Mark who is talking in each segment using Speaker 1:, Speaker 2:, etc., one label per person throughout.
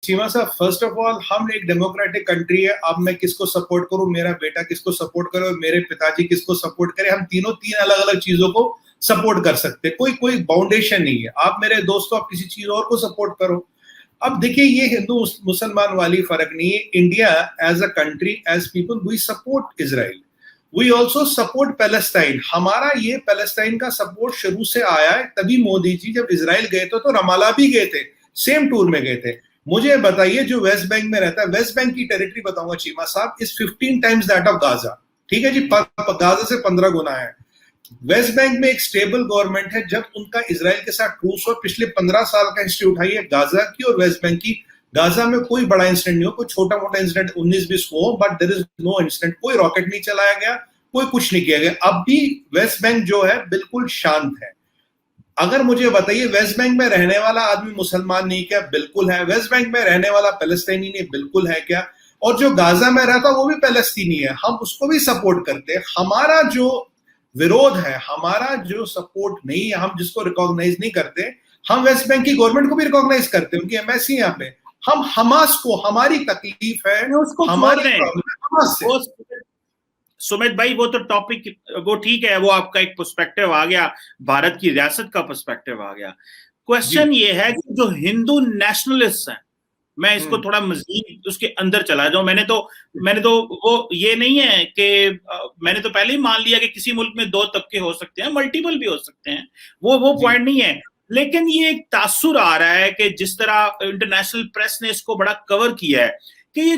Speaker 1: चीमा साहब, first of all हम एक डेमोक्रेटिक कंट्री है। अब मैं किसको सपोर्ट करूं, मेरा बेटा किसको सपोर्ट करे, मेरे पिताजी किसको सपोर्ट करे, हम तीनों तीन अलग अलग चीजों को सपोर्ट कर सकते हैं। कोई कोई बाउंडेशन नहीं है। आप मेरे दोस्त हो, आप किसी चीज और को सपोर्ट करो। अब देखिए, ये हिंदू मुसलमान वाली फर्क नहीं है। India as a country, as people, we support Israel, we also support Palestine. हमारा ये पैलेस्टाइन का सपोर्ट शुरू से आया है। तभी मोदी जी जब इजराइल गए थे तो रमाला भी गए थे, सेम टूर में गए थे। मुझे बताइए, जो वेस्ट बैंक में रहता है, वेस्ट बैंक की टेरिटरी बताऊंगा चीमा साहब, is 15 times that of Gaza. ठीक है जी, गाजा से 15 गुना है। वेस्ट बैंक में एक स्टेबल गवर्नमेंट है। जब उनका इजराइल के साथ ट्रूस हो, पिछले 15 साल का हिस्ट्री उठाइए गाजा की और वेस्ट बैंक की। गाजा में कोई बड़ा इंसिडेंट नहीं हो, कोई छोटा मोटा इंसिडेंट 19-20 हो, but there is no incident. कोई रॉकेट नहीं चलाया गया, कोई कुछ नहीं किया गया। अब भी वेस्ट बैंक जो है बिल्कुल शांत है। अगर मुझे बताइए, वेस्ट बैंक में रहने वाला आदमी मुसलमान नहीं क्या? बिल्कुल है। वेस्ट बैंक में रहने वाला पैलेस्टाइनी नहीं, बिल्कुल है क्या? और जो गाजा में रहता वो भी पैलेस्तीनी है, हम उसको भी सपोर्ट करते हैं। हमारा जो विरोध है, हमारा जो सपोर्ट नहीं है, हम जिसको रिकॉग्नाइज नहीं करते, हम वेस्ट बैंक की गवर्नमेंट को भी रिकॉग्नाइज करते हैं, उनकी एम्बेसी यहाँ पे। हम हमास को, हमारी तकलीफ है, हमारी प्रॉब्लम हमास से।
Speaker 2: सुमित भाई, वो तो टॉपिक, वो ठीक है, वो आपका एक पर्सपेक्टिव आ गया, भारत की रियासत का पर्सपेक्टिव आ गया। क्वेश्चन ये है कि जो हिंदू नेशनलिस्ट हैं, मैं इसको थोड़ा मजीद उसके अंदर चला जाऊं। मैंने तो वो ये नहीं है कि मैंने तो पहले ही मान लिया कि किसी मुल्क में दो तबके हो सकते हैं, मल्टीपल भी हो सकते हैं, वो पॉइंट नहीं है। लेकिन ये एक तासुर आ रहा है कि जिस तरह इंटरनेशनल प्रेस ने इसको बड़ा कवर किया है कि ये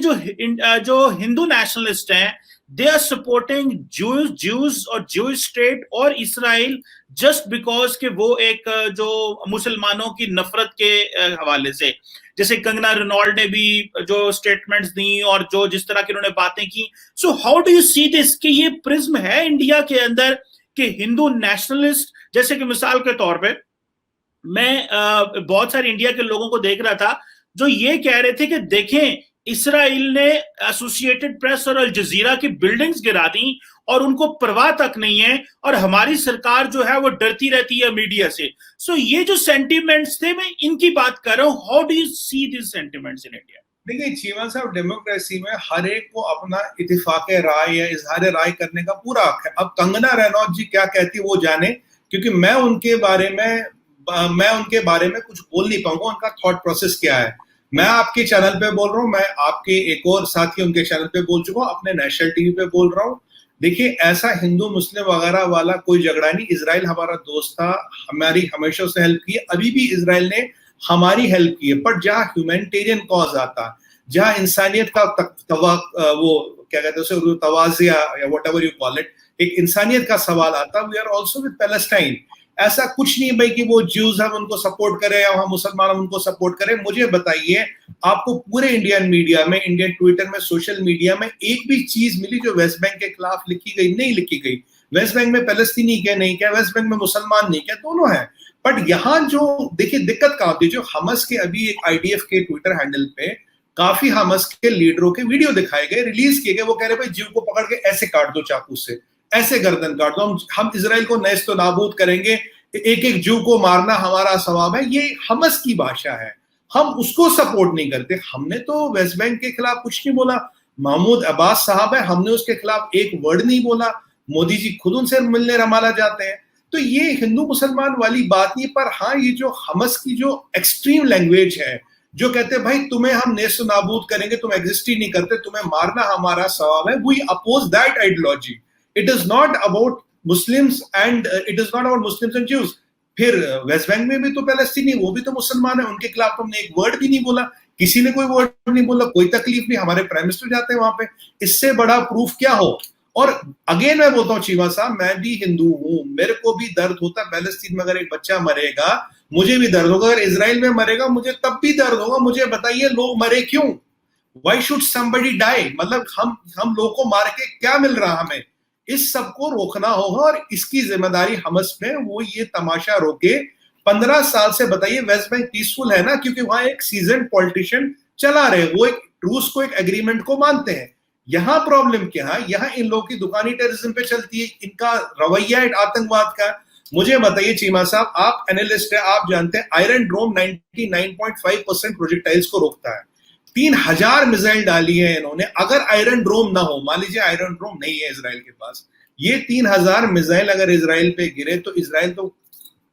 Speaker 2: जो हिंदू नेशनलिस्ट हैं, they are supporting Jews और Jewish state और इसराइल just because कि वो एक जो मुसलमानों की नफरत के हवाले से, जैसे कंगना रनौल्ट ने भी जो स्टेटमेंट्स दी और जो जिस तरह की उन्होंने बातें की। So how do you see this कि ये प्रिज्म है इंडिया के अंदर कि हिंदू नेशनलिस्ट, जैसे कि मिसाल के तौर पे मैं बहुत सारे इंडिया के लोगों को देख रहा था जो ये कह रहे थे कि देखें, इसराइल ने एसोसिएटेड प्रेस और अल जजीरा की बिल्डिंग्स गिरा दी और उनको परवाह तक नहीं है, और हमारी सरकार जो है वो डरती रहती है मीडिया से। सो ये जो सेंटिमेंट्स थे, मैं इनकी बात कर रहा हूं। How do you see this sentiments in India?
Speaker 1: देखिए चीमा साहब, डेमोक्रेसी में हर एक को अपना इत्तेफाक राय या इजहार राय करने का पूरा हक है। अब कंगना रनौत जी क्या कहती है वो जाने, क्योंकि मैं उनके बारे में कुछ बोल नहीं पाऊंगा, उनका थॉट प्रोसेस क्या है। मैं आपके चैनल पे बोल रहा हूँ, मैं आपके एक और साथी उनके चैनल पे बोल चुका हूँ, अपने नेशनल टीवी पे बोल रहा हूँ। देखिए, ऐसा हिंदू मुस्लिम वगैरह वाला कोई झगड़ा नहीं। इजराइल हमारा दोस्त था, हमारी हमेशा से हेल्प की है, अभी भी इजराइल ने हमारी हेल्प की है। पर जहाँ ह्यूमैनिटेरियन कॉज आता, जहाँ इंसानियत का वो क्या कहते हैं उसे, तवाजिया या whatever you call it, एक इंसानियत का सवाल आता, we are also with Palestine. ऐसा कुछ नहीं भाई कि वो ज्यूज हम उनको सपोर्ट करें या हम मुसलमान हम उनको सपोर्ट करें। मुझे बताइए, आपको पूरे इंडियन मीडिया में, इंडियन ट्विटर में, सोशल मीडिया में एक भी चीज मिली जो वेस्ट बैंक के खिलाफ लिखी गई? नहीं लिखी गई। वेस्ट बैंक में पैलेस्तीनी क्या नहीं क्या, वेस्ट बैंक में मुसलमान नहीं क्या, दोनों है। बट यहाँ जो देखिए दिक्कत क्या होती है, जो हमस के अभी एक IDF के ट्विटर हैंडल पे काफी हमस के लीडरों के वीडियो दिखाए गए, रिलीज किए गए। वो कह रहे भाई जीव को पकड़ के ऐसे काट दो चाकू से, ऐसे गर्दन काट दो, हम इजराइल को नेस्त नाबूद करेंगे, एक एक जू को मारना हमारा सवाब है। ये हमस की भाषा है, हम उसको सपोर्ट नहीं करते। हमने तो वेस्ट बैंक के खिलाफ कुछ नहीं बोला। महमूद अब्बास साहब है, हमने उसके खिलाफ एक वर्ड नहीं बोला। मोदी जी खुद उनसे मिलने रमाला जाते हैं। तो ये हिंदू मुसलमान वाली बात नहीं। पर हाँ, ये जो हमस की जो एक्सट्रीम लैंग्वेज है, जो कहते हैं भाई तुम्हें हम नेस्त नाबूद करेंगे, तुम एग्जिस्ट ही नहीं करते, तुम्हें मारना हमारा सवाब है, we oppose that ideology. It is not about Muslims and it is not about Muslims and Jews. फिर वेस्ट बैंक में भी तो पैलेस्टीनी, वो भी तो मुसलमान है, उनके खिलाफ तुमने एक वर्ड भी नहीं बोला, किसी ने कोई वर्ड नहीं बोला, कोई तकलीफ नहीं। हमारे प्राइम मिनिस्टर जाते हैं वहां पे, इससे बड़ा प्रूफ क्या हो? और अगेन मैं बोलता हूँ चीमा साहब, मैं भी हिंदू हूं, मेरे को भी दर्द होता है। पैलेस्तीन में अगर एक बच्चा मरेगा मुझे भी दर्द होगा, अगर इजराइल में मरेगा मुझे तब भी दर्द होगा। मुझे बताइए लोग मरे क्यों? Why should somebody die? मतलब हम लोगों को मार के क्या मिल रहा हमें? इस सबको रोकना होगा और इसकी जिम्मेदारी हमस में, वो ये तमाशा रोके। 15 साल से बताइए वेस्ट बैंक पीसफुल है ना, क्योंकि वहां एक सीजन पॉलिटिशियन चला रहे, वो एक ट्रूस को, एक एग्रीमेंट को मानते हैं। यहाँ प्रॉब्लम क्या है? यहाँ इन लोगों की दुकानी टेररिज्म पे चलती है, इनका रवैया है आतंकवाद का। मुझे बताइए चीमा साहब, आप एनालिस्ट है, आप जानते हैं आयरन डोम 99.5% प्रोजेक्टाइल्स को रोकता है। 3000 मिसाइल डाली है इन्होंने। अगर आयरन ड्रोम ना हो, मान लीजिए आयरन ड्रोम नहीं है इसराइल के पास, ये 3000 मिसाइल अगर इसराइल पे गिरे तो इसराइल तो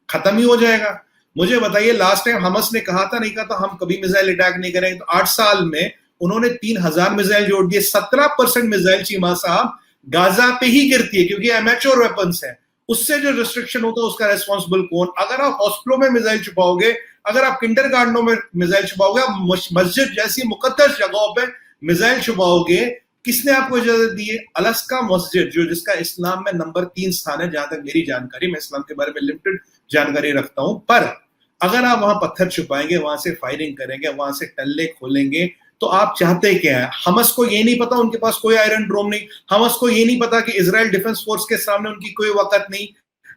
Speaker 1: खत्म ही हो जाएगा। मुझे बताइए, लास्ट टाइम हमस ने कहा था, नहीं कहा था हम कभी मिसाइल अटैक नहीं करेंगे, तो 8 साल में उन्होंने 3000 मिसाइल जोड़ दिए। 17% मिसाइल चीमा साहब गाजा पे ही गिरती है, क्योंकि एमेच्योर वेपन्स है। उससे जो रिस्ट्रिक्शन होता है उसका रेस्पॉन्सिबल कौन? अगर आप हॉस्पिटलों में मिसाइल छुपाओगे, अगर आप किंडरगार्टनों में मिसाइल छुपाओगे, आप मस्जिद जैसी मुकद्दस जगहों पे मिसाइल छुपाओगे, किसने आपको इजाजत दी है? अलास्का मस्जिद, जो जिसका इस्लाम में नंबर 3 स्थान है, जहां तक मेरी जानकारी, मैं इस्लाम के बारे में लिमिटेड जानकारी रखता हूं, पर अगर आप वहां पत्थर छुपाएंगे, वहां से फायरिंग करेंगे, वहां से टल्ले खोलेंगे, तो आप चाहते क्या है? हमस को ये नहीं पता उनके पास कोई आयरन ड्रोम नहीं, हमस को ये नहीं पता कि इजराइल डिफेंस फोर्स के सामने उनकी कोई वक्त नहीं,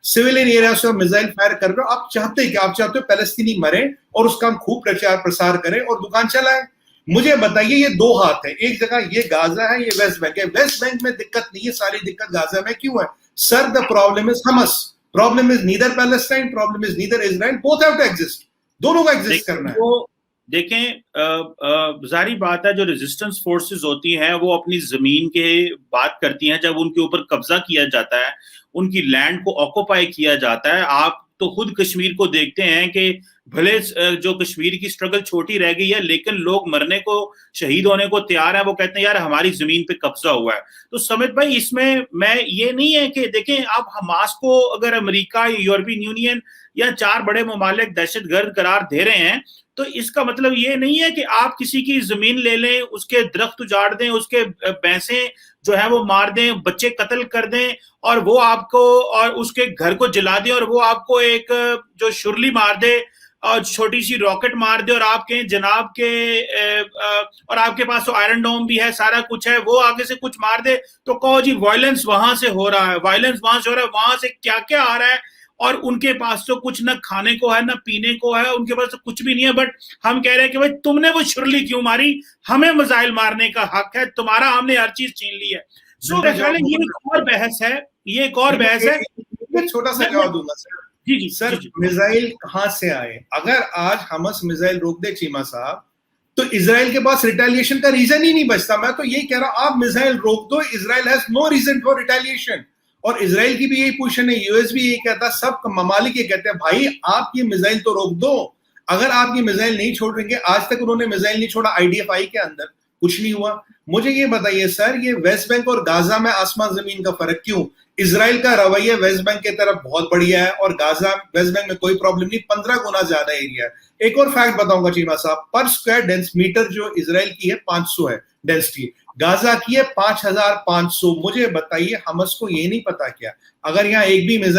Speaker 1: सिविलियन एरिया से मिसाइल फायर कर रहे हो। आप चाहते क्या? आप चाहते हो पैलेस्तीनी मरे और उसका हम खूब प्रचार प्रसार करें और दुकान चलाएं? मुझे बताइए, ये दो हाथ है, एक जगह ये गाजा है, ये वेस्ट बैंक है। वेस्ट बैंक में दिक्कत नहीं है, सारी दिक्कत गाजा में क्यों है? Sir, the problem is Hamas, problem is neither Palestine, problem is neither Israel, both have to exist, दोनों का एग्जिस्ट करना है।
Speaker 2: देखें, जारी बात है, जो रेजिस्टेंस फोर्सेस होती हैं वो अपनी जमीन के बात करती हैं। जब उनके ऊपर कब्जा किया जाता है, उनकी लैंड को ऑक्यूपाई किया जाता है, आप तो खुद कश्मीर को देखते हैं कि भले जो कश्मीर की स्ट्रगल छोटी रह गई है, लेकिन लोग मरने को, शहीद होने को तैयार है। वो कहते हैं यार हमारी जमीन पे कब्जा हुआ है। तो समित भाई, इसमें मैं ये नहीं है कि देखें, आप हमास को अगर अमेरिका, यूरोपियन यूनियन या 4 बड़े ममालिक दहशतगर्द करार दे रहे हैं, तो इसका मतलब ये नहीं है कि आप किसी की जमीन ले लें, उसके दरख्त उजाड़ दें, उसके भैंसे जो है वो मार दें, बच्चे कत्ल कर दें, और वो आपको, और उसके घर को जला दें, और वो आपको एक जो शुरली मार दे और छोटी सी रॉकेट मार दे, और आपके जनाब के और आपके पास तो आयरन डोम भी है, सारा कुछ है, वो आगे से कुछ मार दे, तो कहो जी वायलेंस वहां से हो रहा है, वायलेंस वहां से हो रहा है। वहां से क्या क्या आ रहा है, और उनके पास तो कुछ ना खाने को है, ना पीने को है, उनके पास तो कुछ भी नहीं है। बट हम कह रहे हैं कि भाई तुमने वो शुरली क्यों मारी, हमें मिसाइल मारने का हक है तुम्हारा, हमने हर चीज छीन ली है। सो ये एक और बहस है, ये एक और बहस है।
Speaker 1: छोटा सा जवाब दूंगा सर।
Speaker 2: जी
Speaker 1: सर, मिसाइल कहां से आए? अगर आज हमस मिसाइल रोक दे चीमा साहब, तो इजराइल के पास रिटेलिएशन का रीजन ही नहीं बचता। मैं तो यही कह रहा हूं, आप मिसाइल रोक दो, Israel has no reason for retaliation. और इजराइल की भी यही पोजीशन है, यूएस भी यही कहता है, सब ममालिक ये कहते हैं भाई आप ये मिसाइल तो रोक दो। अगर आप ये मिसाइल नहीं छोड़ेंगे, आज तक उन्होंने मिसाइल नहीं छोड़ा आईडीएफआई के अंदर, कुछ नहीं हुआ। मुझे ये बताइए सर, ये वेस्ट बैंक और गाजा में आसमान जमीन का फर्क क्यों? इजराइल का रवैया वेस्ट बैंक की तरफ बहुत बढ़िया है, और गाजा, वेस्ट बैंक में कोई प्रॉब्लम नहीं, 15 गुना ज्यादा एरिया है। एक और फैक्ट बताऊंगा चीमा साहब, पर स्क्वायर डेंसमीटर जो इजराइल की है 500 है डेंसिटी, गाजा की है 5500। मुझे बताइए, हमस को ये नहीं पता क्या, अगर यहाँ एक भी मिसाइल